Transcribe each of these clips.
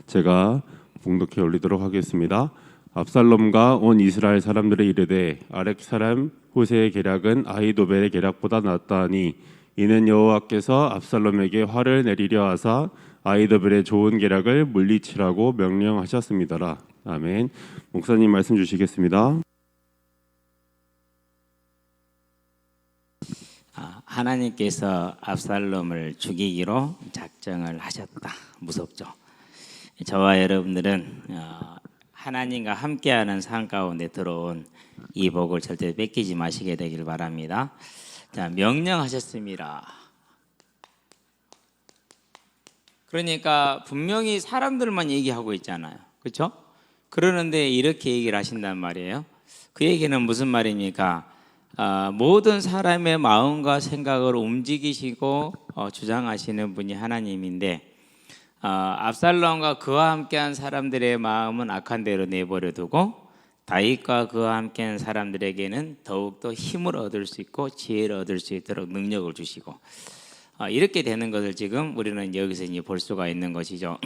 제가 봉독해 올리도록 하겠습니다. 압살롬과 온 이스라엘 사람들의 이르되 아렉 사람 후세의 계략은 아히도벨의 계략보다 낫다니 이는 여호와께서 압살롬에게 화를 내리려 하사 아히도벨의 좋은 계략을 물리치라고 명령하셨습니다라. 아멘. 목사님 말씀 주시겠습니다. 하나님께서 압살롬을 죽이기로 작정을 하셨다. 무섭죠. 저와 여러분들은 하나님과 함께하는 삶 가운데 들어온 이 복을 절대 뺏기지 마시게 되길 바랍니다. 자, 명령하셨습니다. 그러니까 분명히 사람들만 얘기하고 있잖아요. 그렇죠? 그러는데 이렇게 얘기를 하신단 말이에요. 그 얘기는 무슨 말입니까? 모든 사람의 마음과 생각을 움직이시고 주장하시는 분이 하나님인데 압살롬과 그와 함께한 사람들의 마음은 악한 대로 내버려 두고 다윗과 그와 함께한 사람들에게는 더욱더 힘을 얻을 수 있고 지혜를 얻을 수 있도록 능력을 주시고 이렇게 되는 것을 지금 우리는 여기서 이제 볼 수가 있는 것이죠.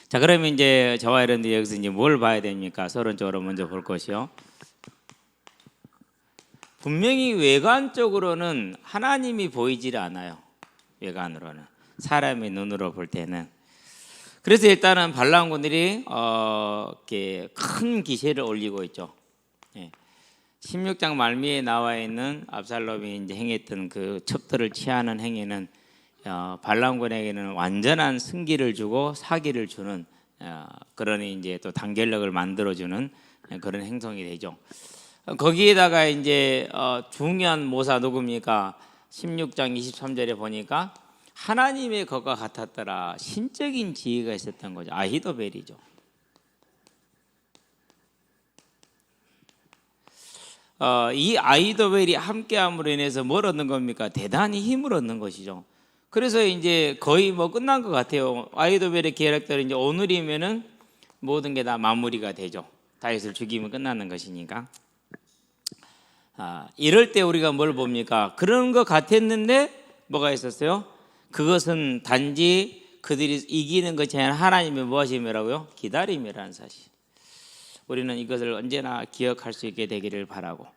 자, 그러면 이제 저와 여러분들 여기서 이제 뭘 봐야 됩니까? 서론적으로 먼저 볼 것이요. 분명히 외관적으로는 하나님이 보이질 않아요. 외관으로는 사람의 눈으로 볼 때는. 그래서 일단은 발람군들이 이렇게 큰 기세를 올리고 있죠. 16장 말미에 나와 있는 압살롬이 이제 행했던 그 첩들을 취하는 행위는 발람군에게는 완전한 승기를 주고 사기를 주는 그러니 이제 또 단결력을 만들어주는 그런 행동이 되죠. 거기에다가 이제 중요한 모사 누굽니까? 16장 23절에 보니까 하나님의 것과 같았더라. 신적인 지혜가 있었던 거죠. 아히도벨이죠. 이 아히도벨이 함께함으로 인해서 뭘 얻는 겁니까? 대단히 힘을 얻는 것이죠. 그래서 이제 거의 뭐 끝난 것 같아요. 아히도벨의 계략대로 이제 오늘이면은 모든 게 다 마무리가 되죠. 다윗을 죽이면 끝나는 것이니까. 이럴 때 우리가 뭘 봅니까? 그런 것 같았는데 뭐가 있었어요? 그것은 단지 그들이 이기는 것이 아니라 하나님의 무엇임이라고요? 기다림이라는 사실. 우리는 이것을 언제나 기억할 수 있게 되기를 바라고.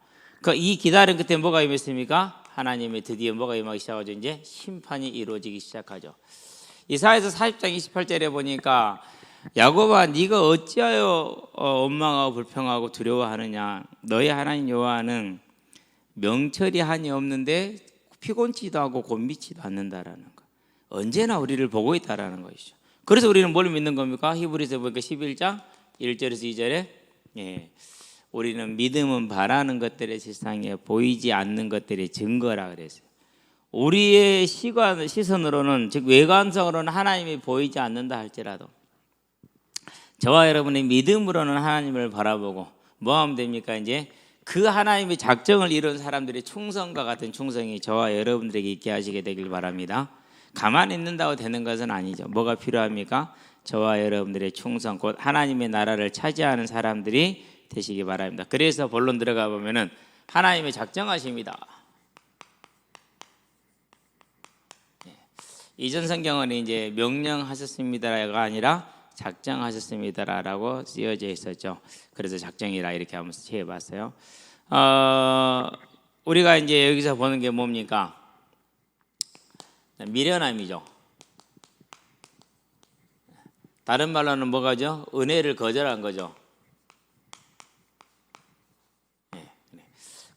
이 기다림 끝에 뭐가 임했습니까? 하나님의 드디어 뭐가 임하기 시작하죠? 이제 심판이 이루어지기 시작하죠. 이사야서 40장 28절에 보니까 야곱아 네가 어찌하여 원망하고 불평하고 두려워하느냐? 너희 하나님 여호와는 명철이 한이 없는데 피곤치도 하고 곤비치도 않는다라는 거. 언제나 우리를 보고 있다라는 것이죠. 그래서 우리는 뭘 믿는 겁니까? 히브리서 보니까 11장 1절에서 2절에 우리는 믿음은 바라는 것들의 세상에 보이지 않는 것들의 증거라 그랬어요. 우리의 시선으로는 즉 외관성으로는 하나님이 보이지 않는다 할지라도 저와 여러분의 믿음으로는 하나님을 바라보고 뭐 하면 됩니까? 이제 그 하나님의 작정을 이룬 사람들의 충성과 같은 충성이 저와 여러분들에게 있게 하시게 되길 바랍니다. 가만히 있는다고 되는 것은 아니죠. 뭐가 필요합니까? 저와 여러분들의 충성, 곧 하나님의 나라를 차지하는 사람들이 되시기 바랍니다. 그래서 본론 들어가 보면은 하나님의 작정하십니다. 이전 성경은 이제 명령하셨습니다가 아니라 작정하셨습니다라고 쓰여져 있었죠. 그래서 작정이라 이렇게 한번 채워봤어요. 우리가 이제 여기서 보는 게 뭡니까? 미련함이죠. 다른 말로는 뭐가죠? 은혜를 거절한 거죠.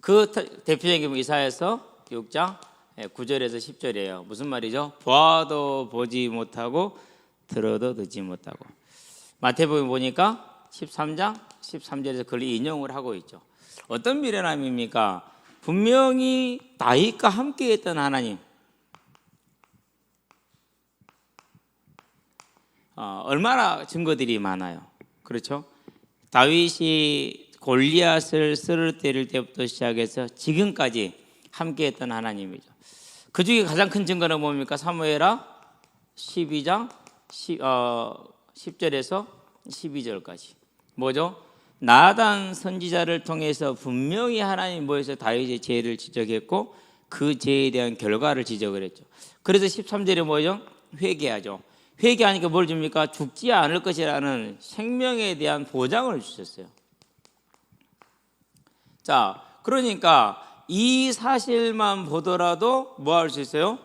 그 대표적인 게 이사야서 6장 9절에서 10절이에요. 무슨 말이죠? 보아도 보지 못하고 들어도 듣지 못하고. 마태복음 보니까 13장 13절에서 그걸 인용을 하고 있죠. 어떤 미련함입니까? 분명히 다윗과 함께 했던 하나님, 얼마나 증거들이 많아요. 그렇죠? 다윗이 골리앗을 쓰러뜨릴 때부터 시작해서 지금까지 함께 했던 하나님이죠. 그 중에 가장 큰 증거는 뭡니까? 사무엘하 12장 10절에서 12절까지 뭐죠? 나단 선지자를 통해서 분명히 하나님 뭐에서 다윗의 죄를 지적했고 그 죄에 대한 결과를 지적을 했죠. 그래서 13절에 뭐죠? 회개하죠. 회개하니까 뭘 줍니까? 죽지 않을 것이라는 생명에 대한 보장을 주셨어요. 자, 그러니까 이 사실만 보더라도 뭐 할 수 있어요?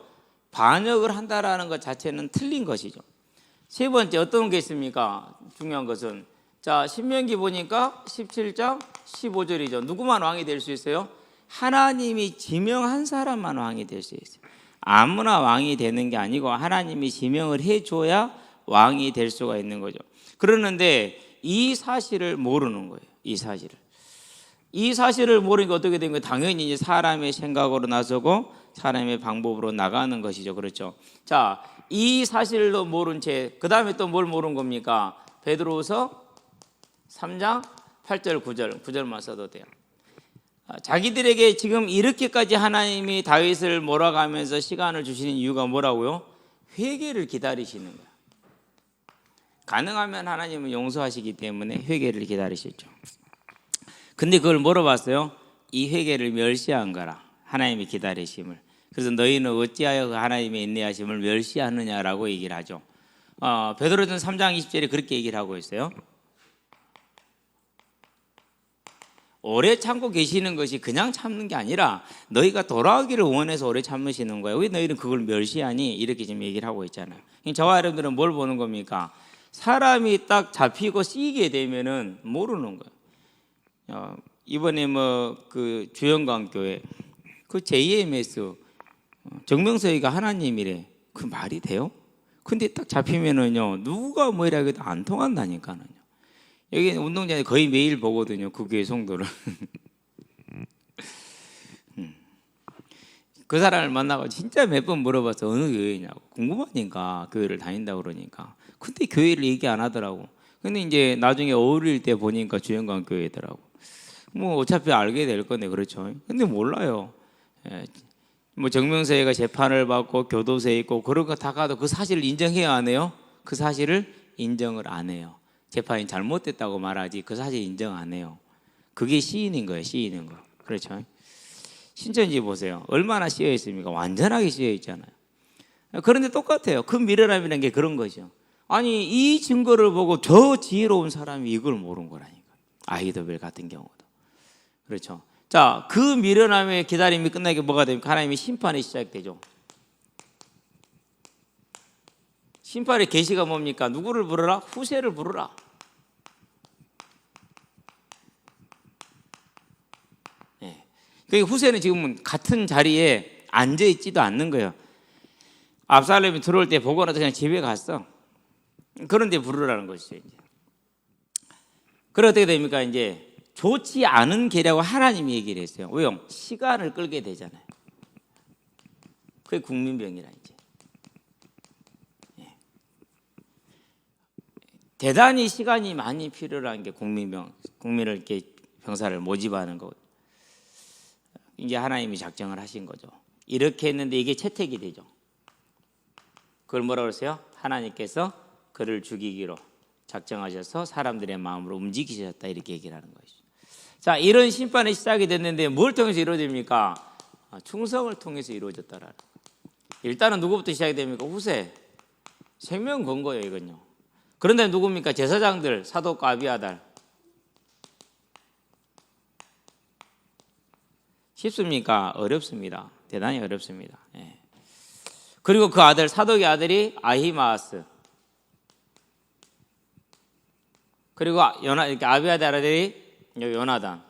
반역을 한다라는 것 자체는 틀린 것이죠. 세 번째 어떤 게 있습니까? 중요한 것은 자, 신명기 보니까 17장 15절이죠. 누구만 왕이 될 수 있어요? 하나님이 지명한 사람만 왕이 될 수 있어요. 아무나 왕이 되는 게 아니고 하나님이 지명을 해줘야 왕이 될 수가 있는 거죠. 그러는데 이 사실을 모르는 거예요. 이 사실을 모르니까 어떻게 된 거예요? 당연히 이제 사람의 생각으로 나서고 사람의 방법으로 나가는 것이죠. 그렇죠. 자, 이 사실도 모른 채 그 다음에 또 뭘 모르는 겁니까? 베드로후서 3장 8절 9절만 써도 돼요. 자기들에게 지금 이렇게까지 하나님이 다윗을 몰아가면서 시간을 주시는 이유가 뭐라고요? 회개를 기다리시는 거예요. 가능하면 하나님은 용서하시기 때문에 회개를 기다리셨죠. 근데 그걸 물어봤어요. 이 회개를 멸시한 거라. 하나님이 기다리심을. 그래서 너희는 어찌하여 그 하나님의 인내하심을 멸시하느냐라고 얘기를 하죠. 베드로전 3장 20절에 그렇게 얘기를 하고 있어요. 오래 참고 계시는 것이 그냥 참는 게 아니라 너희가 돌아오기를 원해서 오래 참으시는 거예요. 왜 너희는 그걸 멸시하니? 이렇게 지금 얘기를 하고 있잖아요. 저와 여러분들은 뭘 보는 겁니까? 사람이 딱 잡히고 쓰이게 되면은 모르는 거예요. 이번에 뭐 그 주영광교회 그 JMS 정명석이가 하나님이래. 그 말이 돼요? 근데 딱 잡히면은요 누가 뭐라 해도 안 통한다니까요. 여기 운동장에 거의 매일 보거든요. 그 교회 성도를. 그 사람을 만나고 진짜 몇 번 물어봤어. 어느 교회냐고. 궁금하니까 교회를 다닌다고 그러니까. 근데 교회를 얘기 안 하더라고. 근데 이제 나중에 어울릴 때 보니까 주영광 교회더라고. 뭐 어차피 알게 될 건데 그렇죠. 근데 몰라요. 뭐 정명세가 재판을 받고 교도소에 있고 그런 거 다 가도 그 사실을 인정해야 안 해요? 그 사실을 인정을 안 해요. 재판이 잘못됐다고 말하지 그 사실 인정 안 해요. 그게 시인인 거예요. 시인인 거. 그렇죠. 신천지 보세요. 얼마나 씌여 있습니까? 완전하게 씌여 있잖아요. 그런데 똑같아요. 그 미련함이라는 게 그런 거죠. 아니 이 증거를 보고 저 지혜로운 사람이 이걸 모르는 거라니까. 아히도벨 같은 경우도. 그렇죠. 자, 그 미련함의 기다림이 끝나게 뭐가 됩니까? 하나님의 심판이 시작되죠. 심판의 계시가 뭡니까? 누구를 부르라? 후세를 부르라. 네. 그 후세는 지금은 같은 자리에 앉아 있지도 않는 거예요. 압살롬이 들어올 때 보고 나서 그냥 집에 갔어. 그런데 부르라는 것이죠. 이제. 그럼 어떻게 됩니까? 이제 좋지 않은 계략을 하나님이 얘기를 했어요. 왜요? 시간을 끌게 되잖아요. 그게 국민병이라 이제. 대단히 시간이 많이 필요한 게 국민을 이렇게 병사를 모집하는 거. 이제 하나님이 작정을 하신 거죠. 이렇게 했는데 이게 채택이 되죠. 그걸 뭐라고 그러세요? 하나님께서 그를 죽이기로 작정하셔서 사람들의 마음으로 움직이셨다 이렇게 얘기를 하는 것이죠. 자, 이런 심판이 시작이 됐는데 뭘 통해서 이루어집니까? 충성을 통해서 이루어졌다라는 거예요. 일단은 누구부터 시작이 됩니까? 후세. 생명 건 거예요, 이건요. 그런데 누굽니까? 제사장들, 사독과 아비아달. 쉽습니까? 어렵습니다. 대단히 어렵습니다. 예. 그리고 그 아들, 사독의 아들이 아히마아스. 그리고 아비아달 아들이 요나단.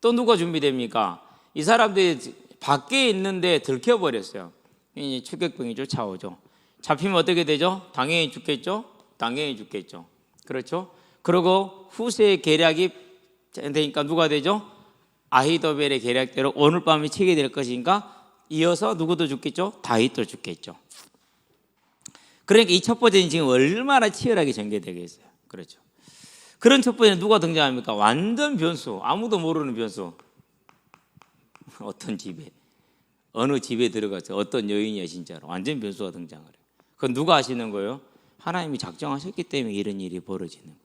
또 누가 준비됩니까? 이 사람들이 밖에 있는데 들켜버렸어요. 이제 추격병이 쫓아오죠. 잡히면 어떻게 되죠? 당연히 죽겠죠? 당연히 죽겠죠. 그렇죠? 그리고 후세의 계략이 되니까 누가 되죠? 아히도벨의 계략대로 오늘 밤에 치게 될 것인가? 이어서 누구도 죽겠죠? 다윗도 죽겠죠. 그러니까 이 첩보전이 지금 얼마나 치열하게 전개되겠어요. 그렇죠. 그런 첩보전에 누가 등장합니까? 완전 변수, 아무도 모르는 변수. 어떤 집에, 어느 집에 들어가서 어떤 여인이야 진짜로 완전 변수가 등장을 해요. 그건 누가 하시는 거예요? 하나님이 작정하셨기 때문에 이런 일이 벌어지는 거예요.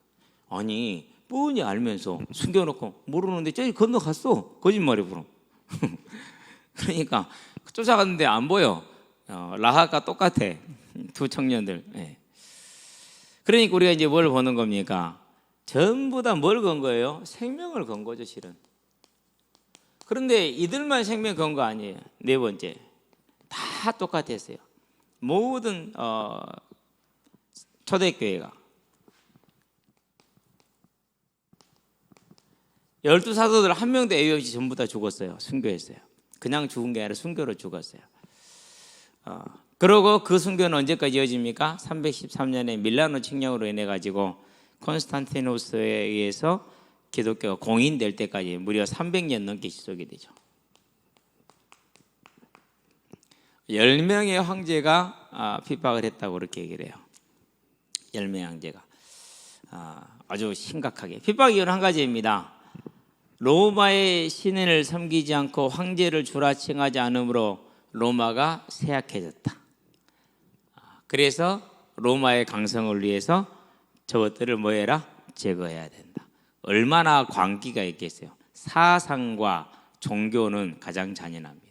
아니 뻔히 알면서 숨겨놓고 모르는데 저기 건너갔어. 거짓말해 그럼. 그러니까 쫓아갔는데 안 보여. 라합과 똑같아. 두 청년들. 예. 그러니까 우리가 이제 뭘 보는 겁니까? 전부 다 뭘 건 거예요? 생명을 건 거죠, 실은. 그런데 이들만 생명 건 거 아니에요. 네 번째, 다 똑같았어요. 모든 초대교회가 12사도들 한 명도 애유 없이 전부 다 죽었어요. 순교했어요. 그냥 죽은 게 아니라 순교로 죽었어요. 그러고 그 순교는 언제까지 이어집니까? 313년에 밀라노 칙령으로 인해 가지고 콘스탄티노스에 의해서 기독교가 공인될 때까지 무려 300년 넘게 지속이 되죠. 10명의 황제가 핍박을 했다고 그렇게 얘기를 해요. 10명의 황제가 아주 심각하게. 핍박 이유는 한 가지입니다. 로마의 신을 섬기지 않고 황제를 주라 칭하지 않으므로 로마가 쇠약해졌다. 그래서 로마의 강성을 위해서 저것들을 뭐 해라? 제거해야 된다. 얼마나 광기가 있겠어요. 사상과 종교는 가장 잔인합니다.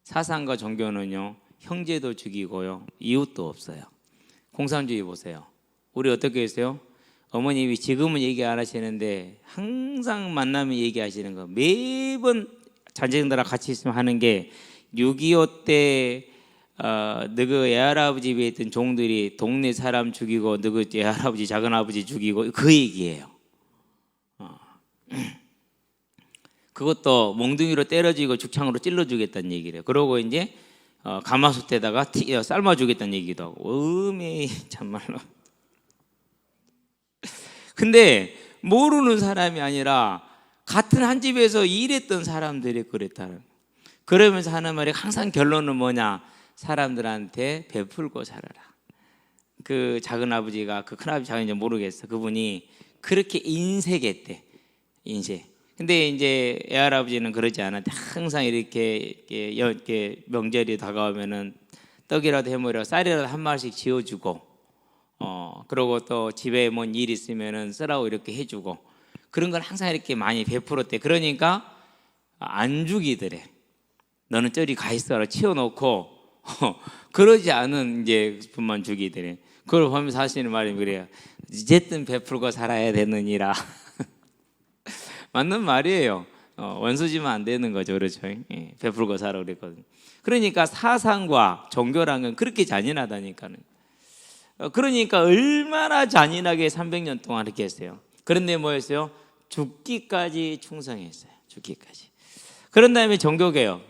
사상과 종교는요, 형제도 죽이고요, 이웃도 없어요. 공산주의 보세요. 우리 어떻게 했어요? 어머님이 지금은 얘기 안 하시는데 항상 만나면 얘기하시는 거, 매번 자제들하고 같이 있으면 하는 게 6.25 때 너그 애할아버지 집에 있던 종들이 동네 사람 죽이고 너그 애할아버지 작은아버지 죽이고 그 얘기예요. 그것도 몽둥이로 때려주고 죽창으로 찔러주겠다는 얘기래요. 그러고 이제 가마솥에다가 삶아주겠다는 얘기도 하고. 참말로. 근데 모르는 사람이 아니라 같은 한 집에서 일했던 사람들이 그랬다는. 그러면서 하는 말이 항상 결론은 뭐냐? 사람들한테 베풀고 살아라. 그 작은아버지가, 그 큰아버지 작은지 모르겠어. 그분이 그렇게 인색했대. 인색. 근데 이제 애할아버지는 그러지 않았대. 항상 이렇게 명절이 다가오면은 떡이라도 해먹으라고 쌀이라도 한 마리씩 지어주고, 그러고 또 집에 뭔 일 있으면은 쓰라고 이렇게 해주고, 그런 걸 항상 이렇게 많이 베풀었대. 그러니까 안 죽이더래. 너는 저리 가 있어라 치워놓고 그러지 않은 이제 분만 죽이더래. 그걸 보면서 하시는 말이 그래요. 어쨌든 베풀고 살아야 되느니라. 맞는 말이에요. 원수지면 안 되는 거죠, 그렇죠? 예, 베풀고 살아 그랬거든요. 그러니까 사상과 종교란 건 그렇게 잔인하다니까는. 그러니까 얼마나 잔인하게 300년 동안 이렇게 했어요. 그런데 뭐였어요? 죽기까지 충성했어요. 죽기까지. 그런 다음에 종교개혁.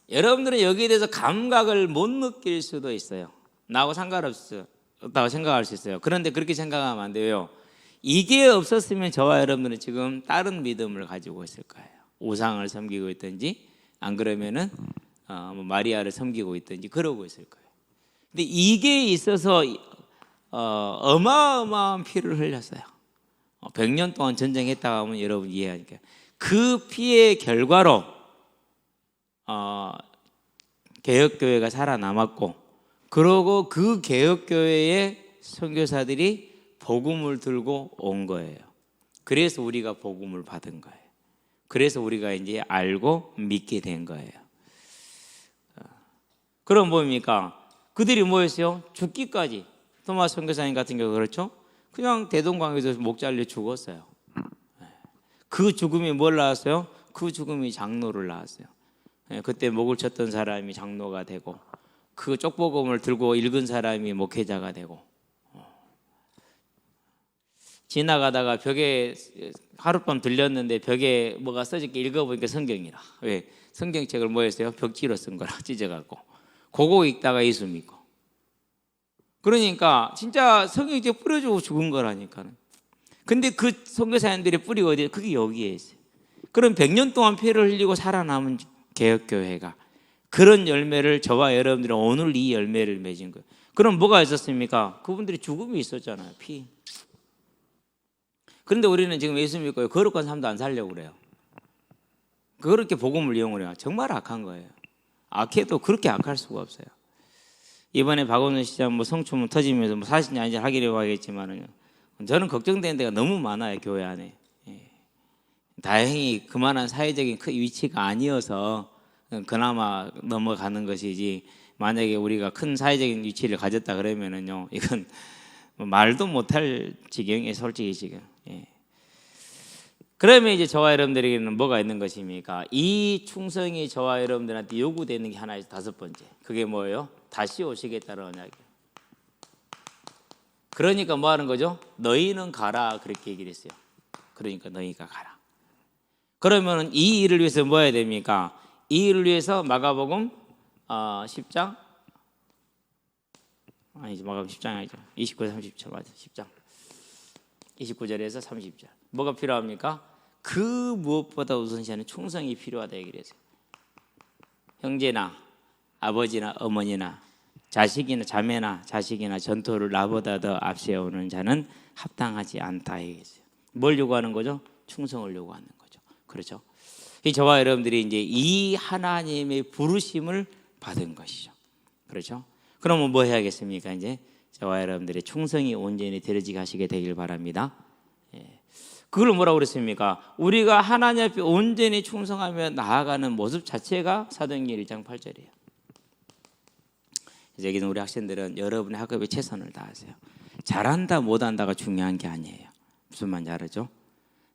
여러분들은 여기에 대해서 감각을 못 느낄 수도 있어요. 나하고 상관없다고 생각할 수 있어요. 그런데 그렇게 생각하면 안 돼요. 이게 없었으면 저와 여러분들은 지금 다른 믿음을 가지고 있을 거예요. 우상을 섬기고 있든지, 안 그러면은 마리아를 섬기고 있든지 그러고 있을 거예요. 근데 이게 있어서 어마어마한 피를 흘렸어요. 100년 동안 전쟁했다고 하면 여러분 이해하니까 그 피의 결과로 개혁교회가 살아남았고, 그러고 그 개혁교회의 선교사들이 복음을 들고 온 거예요. 그래서 우리가 복음을 받은 거예요. 그래서 우리가 이제 알고 믿게 된 거예요. 그럼 뭡니까? 그들이 뭐였어요? 죽기까지. 토마스 선교사님 같은 경우 그렇죠? 그냥 대동강에서 목 잘려 죽었어요. 그 죽음이 뭘 낳았어요? 그 죽음이 장로를 낳았어요. 그때 목을 쳤던 사람이 장로가 되고, 그 쪽복음을 들고 읽은 사람이 목회자가 되고, 지나가다가 벽에 하룻밤 들렸는데 벽에 뭐가 써있게 읽어보니까 성경이라. 왜? 성경책을 뭐 했어요? 벽지로 쓴 거라 찢어갖고. 그거 읽다가 예수 믿고. 그러니까 진짜 성경책 뿌려주고 죽은 거라니까는. 근데 그 선교사님들의 뿌리가 어디에? 그게 여기에 있어요. 그럼 100년 동안 피를 흘리고 살아남은 개혁교회가 그런 열매를, 저와 여러분들은 오늘 이 열매를 맺은 거예요. 그럼 뭐가 있었습니까? 그분들이 죽음이 있었잖아요. 피. 그런데 우리는 지금 예수 믿고 거룩한 삶도 안 살려고 그래요. 그렇게 복음을 이용을 해요. 정말 악한 거예요. 악해도 그렇게 악할 수가 없어요. 이번에 박원순 시장 성추문 터지면서 40년 안에 하기로 하겠지만은 저는 걱정되는 데가 너무 많아요. 교회 안에. 다행히 그만한 사회적인 위치가 아니어서 그나마 넘어가는 것이지, 만약에 우리가 큰 사회적인 위치를 가졌다 그러면은요, 이건 말도 못할 지경에 솔직히 지금. 예. 그러면 이제 저와 여러분들에게는 뭐가 있는 것입니까? 이 충성이 저와 여러분들한테 요구되는 게 하나 있어요. 다섯 번째. 그게 뭐예요? 다시 오시겠다는 언약이에요. 그러니까 뭐 하는 거죠? 너희는 가라, 그렇게 얘기를 했어요. 그러니까 너희가 가라. 그러면 이 일을 위해서 뭐 해야 됩니까? 이 일을 위해서 마가복음 10장 아니죠, 마가복음 10장 아니죠, 29절 30절 맞아, 10장 29절에서 30절 뭐가 필요합니까? 그 무엇보다 우선시하는 충성이 필요하다 얘기를 했어요. 형제나 아버지나 어머니나 자식이나 자매나 자식이나 전토를 나보다 더 앞세우는 자는 합당하지 않다 얘기했어요. 뭘 요구하는 거죠? 충성을 요구하는 거죠. 그렇죠? 저와 여러분들이 이제 이 하나님의 부르심을 받은 것이죠. 그렇죠? 그러면 뭐 해야겠습니까? 이제 저와 여러분들의 충성이 온전히 드러지게 하시게 되길 바랍니다. 그걸 뭐라고 그랬습니까? 우리가 하나님 앞에 온전히 충성하며 나아가는 모습 자체가 사도행전 1장 8절이에요. 여기는 우리 학생들은 여러분의 학업에 최선을 다하세요. 잘한다 못한다가 중요한 게 아니에요. 무슨 말인지 알죠?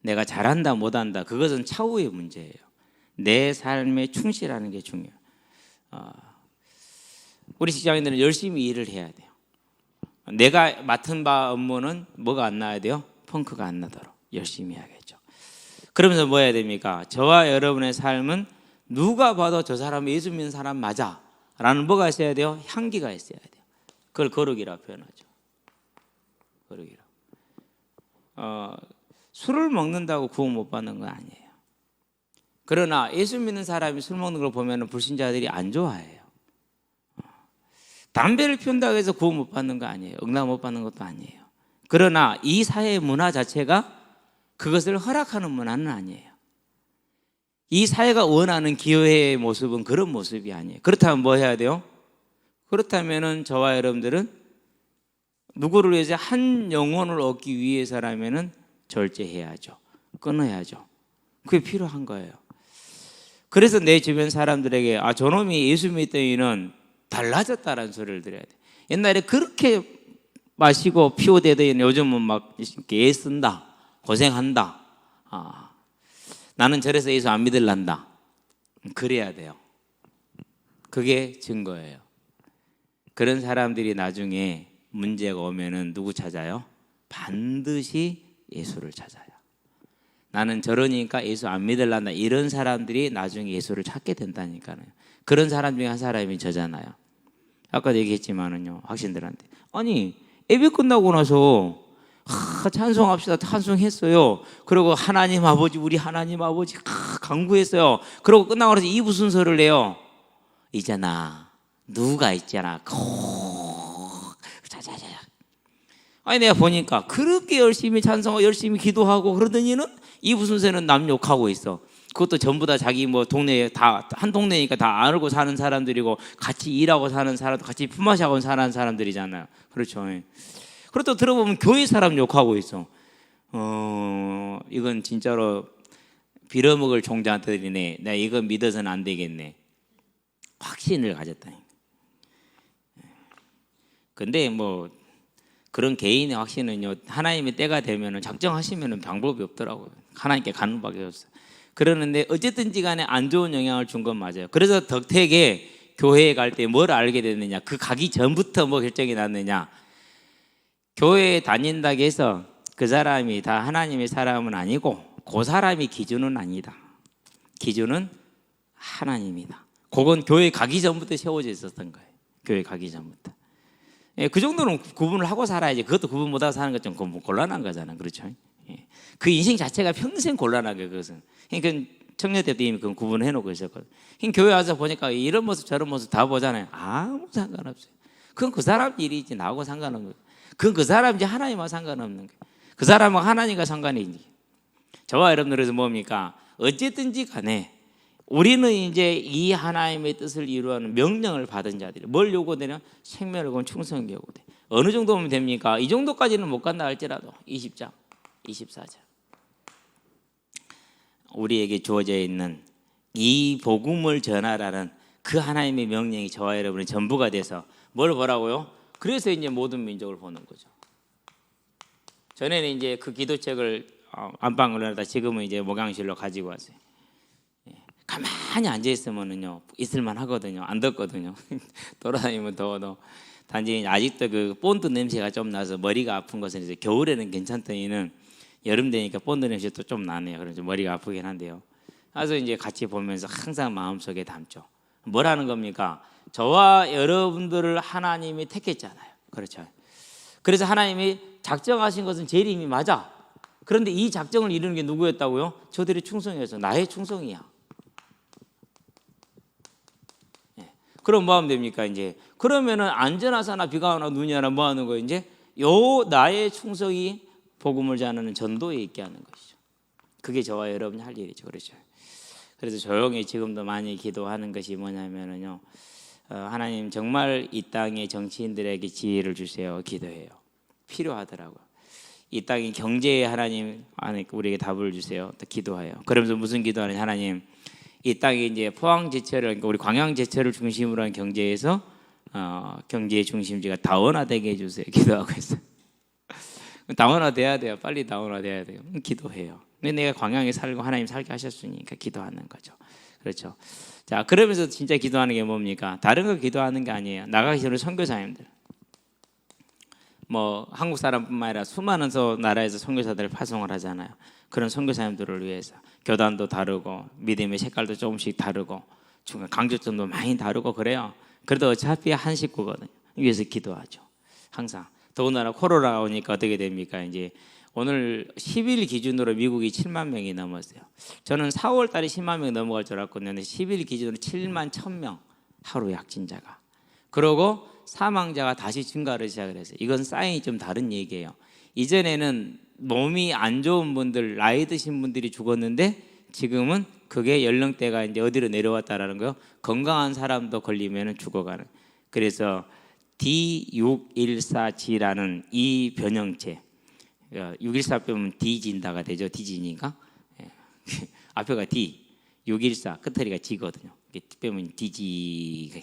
내가 잘한다 못한다 그것은 차후의 문제예요. 내 삶에 충실하는 게 중요해요. 우리 직장인들은 열심히 일을 해야 돼요. 내가 맡은 바 업무는 뭐가 안 나야 돼요? 펑크가 안 나도록 열심히 해야겠죠. 그러면서 뭐 해야 됩니까? 저와 여러분의 삶은 누가 봐도 저 사람은 예수 믿는 사람 맞아 라는 뭐가 있어야 돼요? 향기가 있어야 돼요. 그걸 거룩이라고 표현하죠. 거룩이라고. 술을 먹는다고 구원 못 받는 건 아니에요. 그러나 예수 믿는 사람이 술 먹는 걸 보면 불신자들이 안 좋아해요. 담배를 피운다고 해서 구원 못 받는 거 아니에요. 응답 못 받는 것도 아니에요. 그러나 이 사회의 문화 자체가 그것을 허락하는 문화는 아니에요. 이 사회가 원하는 기회의 모습은 그런 모습이 아니에요. 그렇다면 뭐 해야 돼요? 그렇다면 저와 여러분들은 누구를 위해서 한 영혼을 얻기 위해서라면 절제해야죠. 끊어야죠. 그게 필요한 거예요. 그래서 내 주변 사람들에게 저놈이 예수 믿더니는 달라졌다라는 소리를 들어야 돼. 옛날에 그렇게 마시고 피우대더니 요즘은 막 이렇게 애쓴다, 고생한다. 나는 저래서 예수 안 믿을란다. 그래야 돼요. 그게 증거예요. 그런 사람들이 나중에 문제가 오면은 누구 찾아요? 반드시 예수를 찾아요. 나는 저러니까 예수 안 믿을란다. 이런 사람들이 나중에 예수를 찾게 된다니까요. 그런 사람 중에 한 사람이 저잖아요. 아까도 얘기했지만은요, 학생들한테 아니 예배 끝나고 나서 찬송합시다 찬송했어요. 그리고 하나님 아버지 우리 하나님 아버지 간구했어요. 그리고 끝나고 나서 2부 순서를 내요. 있잖아 누가 있잖아 자자자. 아니 내가 보니까 그렇게 열심히 찬송하고 열심히 기도하고 그러더니는 2부 순서는 남 욕하고 있어. 그것도 전부 다 자기 뭐 동네에 다 한 동네니까 다 알고 사는 사람들이고 같이 일하고 사는 사람, 같이 품앗이하고 사는 사람들이잖아요. 그렇죠. 그렇다 들어보면 교회 사람 욕하고 있어. 이건 진짜로 빌어먹을 종자들이네. 내가 이거 믿어서는 안 되겠네. 확신을 가졌다니. 근데 뭐 그런 개인의 확신은요, 하나님의 때가 되면은 작정하시면은 방법이 없더라고요. 하나님께 가는 밖에 없어요. 그러는데 어쨌든지 간에 안 좋은 영향을 준 건 맞아요. 그래서 덕택에 교회에 갈 때 뭘 알게 됐느냐, 그 가기 전부터 뭐 결정이 났느냐, 교회에 다닌다고 해서 그 사람이 다 하나님의 사람은 아니고 그 사람이 기준은 아니다. 기준은 하나님이다. 그건 교회 가기 전부터 세워져 있었던 거예요. 교회 가기 전부터. 그 정도는 구분을 하고 살아야지. 그것도 구분 못하고 사는 것 좀 곤란한 거잖아요. 그렇죠? 그 인생 자체가 평생 곤란하게 그것은. 그러니까 청년 때도 이미 그 구분을 해놓고 있었거든요. 교회 와서 보니까 이런 모습 저런 모습 다 보잖아요. 아무 상관없어요. 그건 그 사람 일이지 나하고 상관없는 거예요. 그건 그 사람이지 하나님과 상관없는 거예요. 그 사람은 하나님과 상관이지. 저와 여러분들에서 뭡니까? 어쨌든지 간에 우리는 이제 이 하나님의 뜻을 이루는 명령을 받은 자들이 뭘 요구되냐? 생명을 건 충성이 요구돼. 어느 정도면 됩니까? 이 정도까지는 못 간다 할지라도 20장, 24절. 우리에게 주어져 있는 이 복음을 전하라는 그 하나님의 명령이 저와 여러분의 전부가 돼서 뭘 보라고요? 그래서 이제 모든 민족을 보는 거죠. 전에는 이제 그 기도책을 안방으로 하다 지금은 이제 목양실로 가지고 왔어요. 가만히 앉아 있으면은요 있을만 하거든요. 안 덥거든요. 돌아다니면 더워도 단지 아직도 그 본드 냄새가 좀 나서 머리가 아픈 것은 이제 겨울에는 괜찮더니는 여름 되니까 본드 냄새도 좀 나네요. 그래서 머리가 아프긴 한데요. 그래서 이제 같이 보면서 항상 마음속에 담죠. 뭐라는 겁니까? 저와 여러분들을 하나님이 택했잖아요. 그렇죠. 그래서 하나님이 작정하신 것은 재림이 맞아. 그런데 이 작정을 이루는 게 누구였다고요? 저들의 충성이어서 나의 충성이야. 그럼 뭐 하면 됩니까? 이제 그러면은 안전하사나 비가 오나 눈이 오나 뭐 하는 거예요? 이제 요 나의 충성이 복음을 전하는 전도에 있게 하는 것이죠. 그게 저와 여러분이 할 일이죠. 그렇죠. 그래서 조용히 지금도 많이 기도하는 것이 뭐냐면은요. 하나님 정말 이 땅의 정치인들에게 지혜를 주세요. 기도해요. 필요하더라고요. 이 땅의 경제에 하나님 우리에게 답을 주세요. 또 기도해요. 그러면서 무슨 기도하느냐? 하나님 이 땅에 이제 포항제철을 그러니까 우리 광양제철을 중심으로 한 경제에서 경제의 중심지가 다원화되게 해주세요. 기도하고 있어요. 다원화돼야 돼요. 빨리 다원화돼야 돼요. 기도해요. 근데 내가 광양에 살고 하나님 살게 하셨으니까 기도하는 거죠. 그렇죠. 자, 그러면서 진짜 기도하는 게 뭡니까? 다른 거 기도하는 게 아니에요. 나가기 전에 선교사님들. 뭐 한국 사람뿐만 아니라 수많은 나라에서 선교사들을 파송을 하잖아요. 그런 선교사님들을 위해서 교단도 다르고 믿음의 색깔도 조금씩 다르고 중간 강조점도 많이 다르고 그래요. 그래도 어차피 한 식구거든요. 위해서 기도하죠. 항상. 더군다나 코로나가 오니까 어떻게 됩니까? 이제 오늘 10일 기준으로 미국이 7만 명이 넘었어요. 저는 4월 달에 10만 명 넘어갈 줄 알았거든요. 10일 기준으로 7만 1,000명 하루 약진자가. 그러고 사망자가 다시 증가를 시작을 했어요. 이건 사인이 좀 다른 얘기예요. 이전에는 몸이 안 좋은 분들, 나이 드신 분들이 죽었는데 지금은 그게 연령대가 이제 어디로 내려왔다라는 거요. 건강한 사람도 걸리면 죽어가는. 그래서 D614G라는 이 변형체. 614 빼면 D진다가 되죠. D진인가? 앞에가 D, 614 끝머리가 G거든요. 빼면 DG.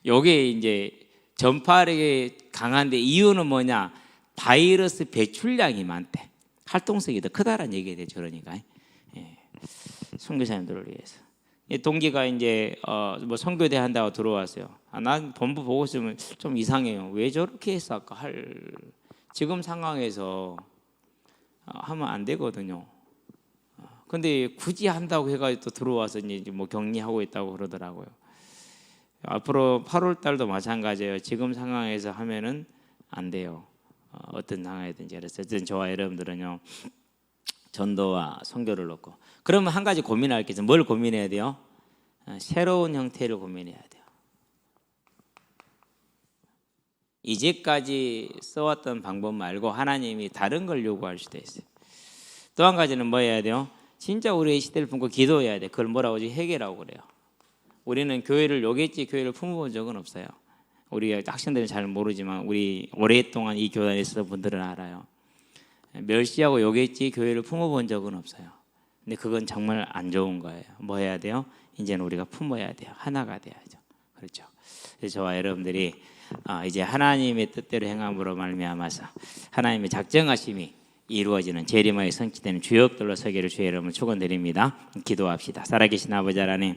요게 이제 전파력이 강한데 이유는 뭐냐? 바이러스 배출량이 많대. 활동성이 더 크다라는 얘기가 되죠. 그러니까 선교사님들을 위해서. 동기가 이제 뭐 선교대 한다고 들어왔어요. 난 본부 보고 있으면 좀 이상해요. 왜 저렇게 해서 아까 지금 상황에서 하면 안 되거든요. 근데 굳이 한다고 해가지고 또 들어와서 이제 뭐 격리하고 있다고 그러더라고요. 앞으로 8월 달도 마찬가지예요. 지금 상황에서 하면은 안 돼요. 어떤 상황이든지. 그래서 어쨌든 저와 여러분들은요 전도와 선교를 놓고 그러면 한 가지 고민할 게 있어요. 뭘 고민해야 돼요? 새로운 형태를 고민해야 돼요. 이제까지 써왔던 방법 말고 하나님이 다른 걸 요구할 수도 있어요. 또 한 가지는 뭐 해야 돼요? 진짜 우리의 시대를 품고 기도해야 돼. 그걸 뭐라고 하지? 회개라고 그래요. 우리는 교회를 요겠지 교회를 품어본 적은 없어요. 우리 학생들은 잘 모르지만 우리 오랫동안 이 교단에 있었던 분들은 알아요. 멸시하고 요겠지 교회를 품어본 적은 없어요. 근데 그건 정말 안 좋은 거예요. 뭐 해야 돼요? 이제는 우리가 품어야 돼요. 하나가 돼야죠. 그렇죠. 그래서 저와 여러분들이 이제 하나님의 뜻대로 행함으로 말미암아서 하나님의 작정하심이 이루어지는 재림하여 성취되는 주역들로 서기를 주의 이름으로 축원드립니다. 기도합시다. 살아계신 아버지 하나님,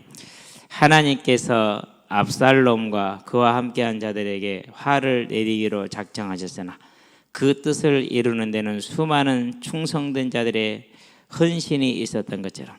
하나님께서 압살롬과 그와 함께한 자들에게 화를 내리기로 작정하셨으나 그 뜻을 이루는 데는 수많은 충성된 자들의 헌신이 있었던 것처럼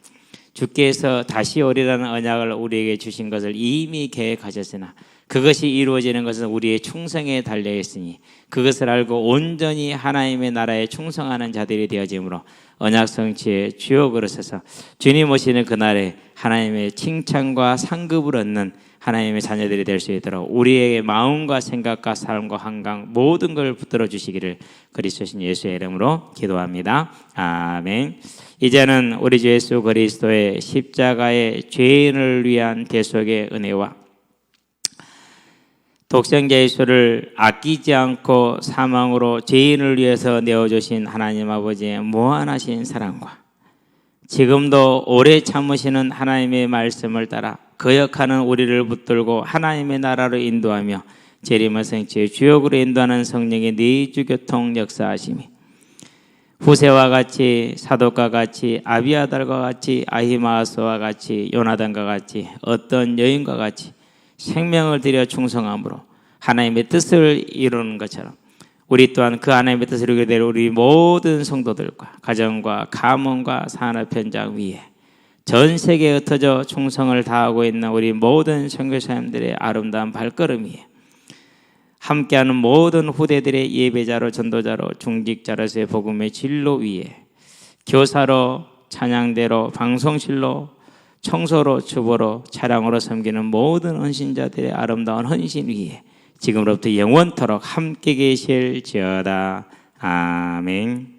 주께서 다시 오리라는 언약을 우리에게 주신 것을 이미 계획하셨으나 그것이 이루어지는 것은 우리의 충성에 달려 있으니 그것을 알고 온전히 하나님의 나라에 충성하는 자들이 되어짐으로 언약 성취의 주역으로 서서 주님 오시는 그날에 하나님의 칭찬과 상급을 얻는 하나님의 자녀들이 될 수 있도록 우리에게 마음과 생각과 삶과 한강 모든 걸 붙들어 주시기를 그리스도신 예수의 이름으로 기도합니다. 아멘. 이제는 우리 주 예수 그리스도의 십자가의 죄인을 위한 대속의 은혜와 독생자 예수를 아끼지 않고 사망으로 죄인을 위해서 내어주신 하나님 아버지의 무한하신 사랑과 지금도 오래 참으시는 하나님의 말씀을 따라 거역하는 우리를 붙들고 하나님의 나라로 인도하며 재림의 성취의 주역으로 인도하는 성령의 내주교통 역사하심이 후세와 같이 사독과 같이 아비아달과 같이 아히마아스와 같이 요나단과 같이 어떤 여인과 같이 생명을 들여 충성함으로 하나님의 뜻을 이루는 것처럼 우리 또한 그 하나님의 뜻을 이루게 될 우리 모든 성도들과 가정과 가문과 산업 현장 위에 전 세계에 흩어져 충성을 다하고 있는 우리 모든 선교사님들의 아름다운 발걸음 위에 함께하는 모든 후대들의 예배자로 전도자로 중직자로서의 복음의 진로 위에 교사로 찬양대로 방송실로 청소로 주보로 차량으로 섬기는 모든 헌신자들의 아름다운 헌신 위에 지금으로부터 영원토록 함께 계실지어다. 아멘.